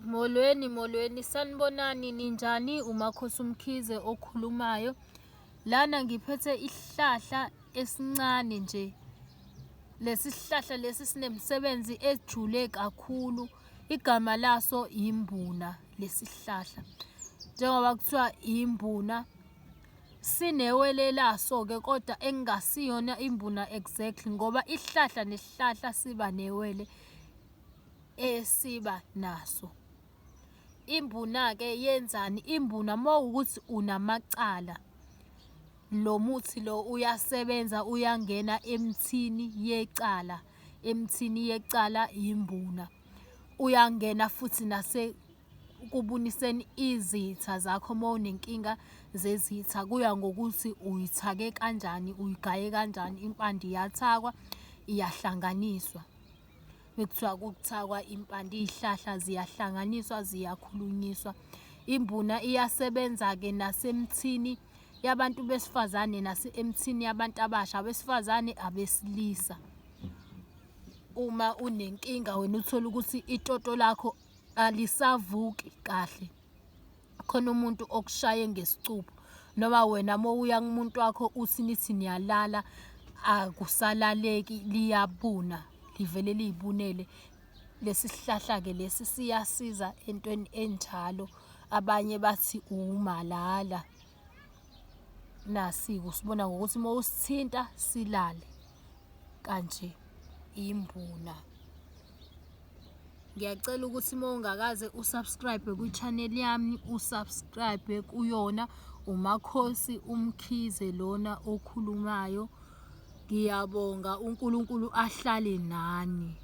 Molweni sanibonani ninjani uMakhosi Mkhize okhulumayo. Lana ngiphethe isihlahla esincane nje. Lesi sihlahla lesi sinemsebenzi ejule kakhulu. Igama laso Imbuna lesi sihlahla. Njengoba kuthiwa Imbuna sinewele laso ke kodwa engasiyona Imbuna exactly ngoba isihlahla nesihlahla siba newele esiba naso. Imbuna ke yenzani? Imbuna mawukuthi unamacala, lo muthi lo uyasebenza, uyangena emthini yecala. Emthini yecala Imbuna. Uyangena futhi kubuniseni izitha zakho mawunenkinga zezitha. Kuya ngokuthi uyithake kanjani, uyigaye kanjani. Impande iyathakwa, iyahlanganiswa. Bekuthiwa kuthakwa impande, izihlahla ziyahlanganiswa, ziyakhulunyiswa. Imbuna iyasebenza ke nasemthini yabantu besifazane nasemthini yabantu abasha, abesifazane abesilisa. Uma unenkinga wena uthola ukuthi itoto lakho alisavuki kahle, khona umuntu okushaye ngesicupho, noma wena mawuya kumuntu wakho uthi nithi niyalala akusalaleki, liyabuna, livele liyibunele. Lesi sihlahla ke lesi siyasiza entweni enjalo. Abanye bathi umalala. Nasi-ke usibona ngokuthi mawusithinta silale kanje. Imbuna. Ngiyacela ukuthi mawungakaze usubscribe kwi-channel yami, usubscribe kuyona. uMakhosi Mkhize lona okhulumayo. Ngiyabonga, uNkulunkulu ahlale nani.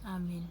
Amen.